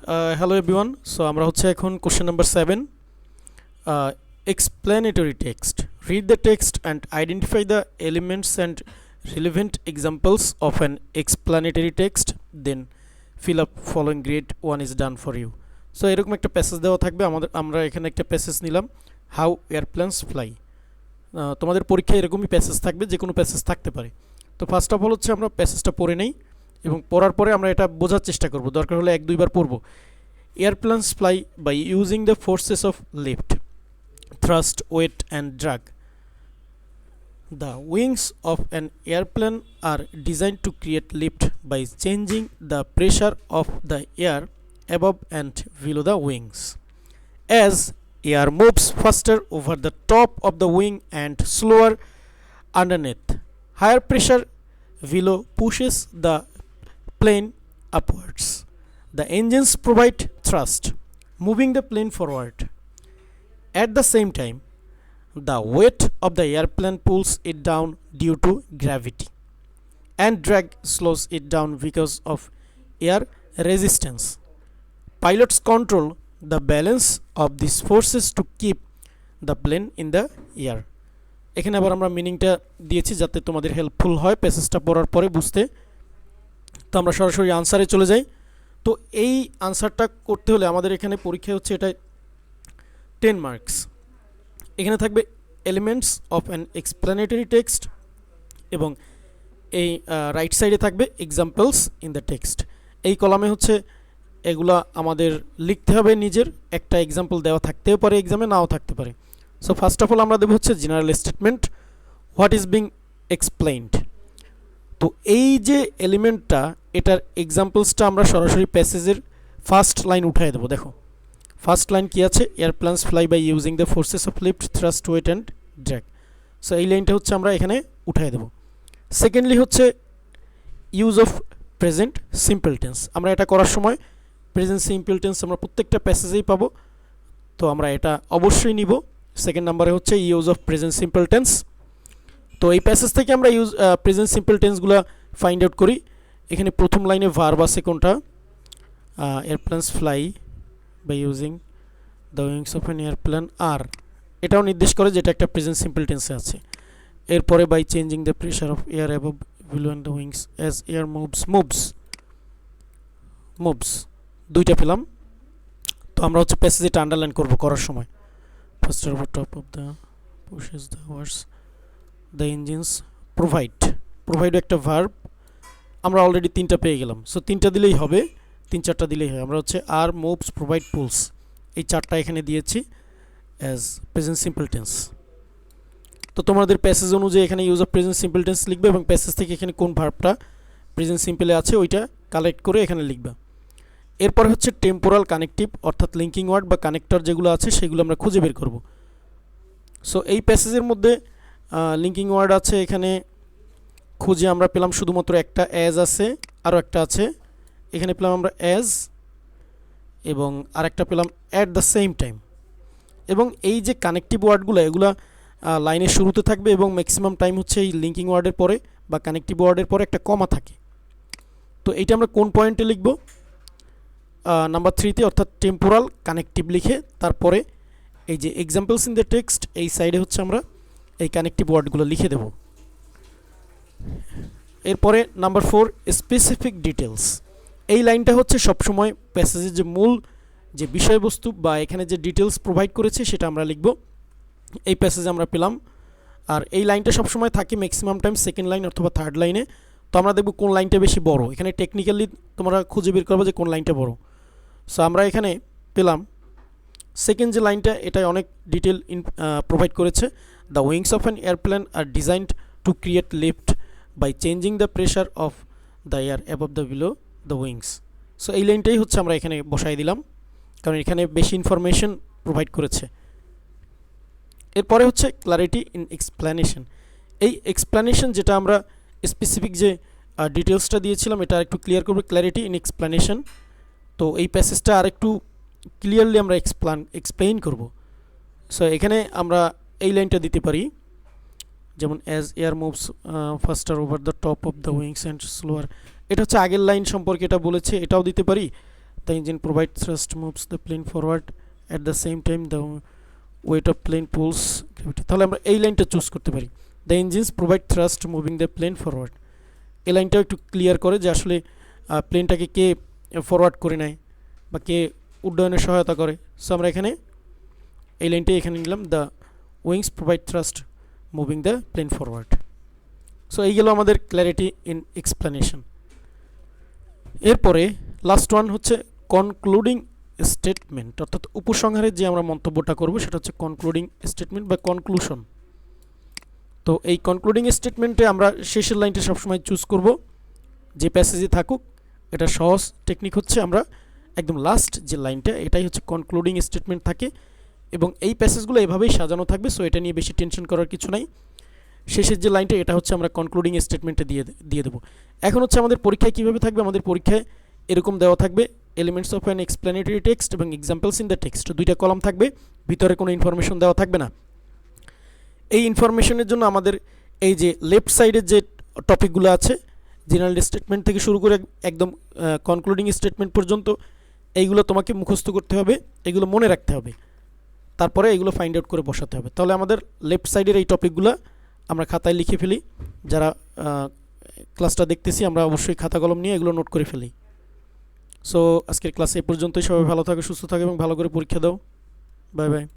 Hello everyone. So আমরা হচ্ছে এখন question number 7, explanatory text. Read the text and identify the elements and relevant examples of an explanatory text. Then fill up following. Grade 1 is done for you. So এরকম একটা passage দেওয়া থাকবে আমরা এখানে একটা প্যাসেজ নিলাম, how airplanes fly. তোমাদের পরীক্ষায় এরকমই প্যাসেজ থাকবে, যে কোনো প্যাসেজ থাকতে পারে। তো ফার্স্ট অফ অল হচ্ছে আমরা প্যাসেজটা পড়ে নেই এবং পড়ার পরে আমরা এটা বোঝার চেষ্টা করব, দরকার হলে এক দুইবার পড়ব। Airplanes fly by using the forces of lift, thrust, weight and drag. The wings of an airplane are designed to create lift by changing the pressure of the air above and below the wings. As air moves faster over the top of the wing and slower underneath, higher pressure below pushes the plane upwards. The engines provide thrust, moving the plane forward. At the same time, the weight of the airplane pulls it down due to gravity, and drag slows it down because of air resistance. Pilots control the balance of these forces to keep the plane in the air. এখানে আবার আমরা মিনিংটা দিয়েছি যাতে তোমাদের helpful হয় প্যাসেজটা পড়ার পরে বুঝতে। তো আমরা সরাসরি আনসারে চলে যাই। তো এই আনসারটা করতে হলে আমাদের এখানে পরীক্ষা হচ্ছে এটা 10 মার্কস। এখানে থাকবে elements of an explanatory text এবং এই রাইট সাইডে থাকবে এক্সাম্পলস ইন দ্য টেক্সট। এই কলামে হচ্ছে এগুলা আমাদের লিখতে হবে, নিজের একটা এক্সাম্পল দেওয়া থাকতেও পারে এক্সামে, নাও থাকতে পারে। সো ফার্স্ট অফ অল আমরা দেবো হচ্ছে general statement, what is being explained. তো এই যে এলিমেন্টটা, এটার এক্সাম্পলসটা আমরা সরাসরি প্যাসেজের ফার্স্ট লাইন উঠাই দেবো। দেখো ফার্স্ট লাইন কি আছে, airplanes fly by using the forces of lift, thrust, weight and drag. So এই লাইনটা হচ্ছে আমরা এখানে উঠাই দেবো। সেকেন্ডলি হচ্ছে use of present simple tense. আমরা এটা করার সময় প্রেজেন্ট সিম্পল টেন্স আমরা প্রত্যেকটা প্যাসেজেই পাবো, তো আমরা এটা অবশ্যই নিব। সেকেন্ড নাম্বারে হচ্ছে use of present simple tense. তো এই প্যাসেজ থেকে আমরা প্রেজেন্ট সিম্পল টেন্সগুলো ফাইন্ড আউট করি। এখানে প্রথম লাইনে ভার্ব আছে কোনটা, airplanes fly by using the wings of an airplane আর, এটাও নির্দেশ করে যেটা একটা প্রেজেন্ট সিম্পল টেন্সে আছে। এরপরে by changing the pressure of air above below and the wings as air moves দুইটা পেলাম। তো আমরা হচ্ছে প্যাসেজ এটা আন্ডারলাইন করবো করার সময়। First over top of the pushes the horse, the engines provide একটা ভার্ব, আমরা অলরেডি তিনটা পেয়ে গেলাম। সো তিনটা দিলেই হবে, তিন চারটা দিলেই হয়। আমরা হচ্ছে আর, মুভস, প্রোভাইড, পুলস, এই চারটা এখানে দিয়েছি অ্যাজ প্রেজেন্ট সিম্পল টেন্স। তো তোমাদের প্যাসেজ অনুযায়ী এখানে use of present simple tense লিখবে এবং প্যাসেজ থেকে এখানে কোন ভার্বটা প্রেজেন্ট সিম্পলে আছে ওইটা কালেক্ট করে এখানে লিখবে। এরপরে হচ্ছে টেম্পোরাল কানেকটিভ, অর্থাৎ লিঙ্কিং ওয়ার্ড বা কানেক্টর যেগুলো আছে সেগুলো আমরা খুঁজে বের করব। সো এই প্যাসেজের মধ্যে লিঙ্কিং ওয়ার্ড আছে, এখানে খুঁজে আমরা পেলাম শুধুমাত্র একটা, অ্যাজ আছে, আরও একটা আছে, এখানে পেলাম আমরা অ্যাজ এবং আরেকটা পেলাম অ্যাট দ্য সেম টাইম। এবং এই যে কানেকটিভ ওয়ার্ডগুলো এগুলা লাইনের শুরুতে থাকবে এবং ম্যাক্সিমাম টাইম হচ্ছে এই লিঙ্কিং ওয়ার্ডের পরে বা কানেকটিভ ওয়ার্ডের পরে একটা কমা থাকে। তো এইটা আমরা কোন পয়েন্টে লিখব, নাম্বার 3তে, অর্থাৎ টেম্পোরাল কানেকটিভ লিখে তারপরে এই যে এক্সাম্পলস ইন দ্য টেক্সট এই সাইডে হচ্ছে আমরা এই কানেকটিভ ওয়ার্ডগুলো লিখে দেব। এরপরে নাম্বার 4, স্পেসিফিক ডিটেলস। এই লাইনটা হচ্ছে সবসময় প্যাসেজের যে মূল যে বিষয়বস্তু বা এখানে যে ডিটেলস প্রোভাইড করেছে সেটা আমরা লিখব। এই প্যাসেজে আমরা পেলাম, আর এই লাইনটা সবসময় থাকে ম্যাক্সিমাম টাইম সেকেন্ড লাইন অথবা থার্ড লাইনে। তো আমরা দেখব কোন লাইনটা বেশি বড়, এখানে টেকনিক্যালি তোমরা খুঁজে বের করবে যে কোন লাইনটা বড়। সো আমরা এখানে পেলাম সেকেন্ড যে লাইনটা, এটাই অনেক ডিটেল প্রোভাইড করেছে। The wings of an airplane are designed to create lift by changing the pressure of the air above the below the wings. So এই লাইনটাই হচ্ছে আমরা এখানে বসাই দিলাম, কারণ এখানে বেশি ইনফরমেশন প্রোভাইড করেছে। এরপরে হচ্ছে ক্ল্যারিটি ইন এক্সপ্লানেশন। এই এক্সপ্লানেশন যেটা আমরা স্পেসিফিক যে ডিটেলসটা দিয়েছিলাম এটা আরেকটু ক্লিয়ার করবে, ক্ল্যারিটি ইন এক্সপ্লানেশন। তো এই প্যাসেজটা আরেকটু ক্লিয়ারলি আমরা এক্সপ্লেইন করব। সো এখানে আমরা এই লাইনটা দিতে পারি, যেমন as air moves ফাস্টার over the top of the wings and slower, এটা হচ্ছে আগের লাইন সম্পর্কে এটা বলেছে, এটাও দিতে পারি। the engine provides thrust moves the plane forward at the same time the weight of plane pulls gravity. তাহলে আমরা এই লাইনটা চুজ করতে পারি, the engines provide thrust moving the plane forward. এই লাইনটাও একটু ক্লিয়ার করে যে আসলে প্লেনটাকে কে ফরওয়ার্ড করে নেয় বা কে উড্ডয়নে সহায়তা করে। সো আমরা এখানে এই লাইনটাই এখানে নিলাম, the wings provide thrust moving the plane forward. So এই গেল আমাদের ক্ল্যারিটি ইন এক্সপ্লানেশন। এরপরে লাস্ট ওয়ান হচ্ছে কনক্লুডিং স্টেটমেন্ট, অর্থাৎ উপসংহারে যে আমরা মন্তব্যটা করব সেটা হচ্ছে কনক্লুডিং স্টেটমেন্ট বা কনক্লুশন। তো এই কনক্লুডিং স্টেটমেন্টে আমরা শেষের লাইনটা সবসময় চুজ করব, যে প্যাসেজে থাকুক। এটা সহজ টেকনিক হচ্ছে আমরা একদম লাস্ট যে লাইনটা এটাই হচ্ছে কনক্লুডিং স্টেটমেন্ট থাকে, এবং এই প্যাসেজগুলো এভাবেই সাজানো থাকবে। সো এটা নিয়ে বেশি টেনশন করার কিছু নাই। শেষের যে লাইনটা এটা হচ্ছে আমরা কনক্লুডিং স্টেটমেন্টে দিয়ে দেবো। এখন হচ্ছে আমাদের পরীক্ষায় কীভাবে থাকবে, আমাদের পরীক্ষায় এরকম দেওয়া থাকবে elements of an explanatory text এবং এক্সাম্পলস ইন দ্য টেক্সট, দুইটা কলাম থাকবে, ভিতরে কোনো ইনফরমেশন দেওয়া থাকবে না। এই ইনফরমেশনের জন্য আমাদের এই যে লেফট সাইডের যে টপিকগুলো আছে, জেনারেল স্টেটমেন্ট থেকে শুরু করে একদম কনক্লুডিং স্টেটমেন্ট পর্যন্ত, এইগুলো তোমাকে মুখস্থ করতে হবে, এগুলো মনে রাখতে হবে, তারপরে এগুলো ফাইন্ড আউট করে বসাতে হবে। তাহলে আমাদের লেফট সাইডের এই টপিকগুলো আমরা খাতায় লিখে ফেলি, যারা ক্লাসটা দেখতেছি আমরা অবশ্যই খাতা কলম নিয়ে এগুলো নোট করে ফেলি। সো আজকের ক্লাসে এ পর্যন্তই। সবাই ভালো থাকো, সুস্থ থাকো এবং ভালো করে পরীক্ষা দাও। Bye bye.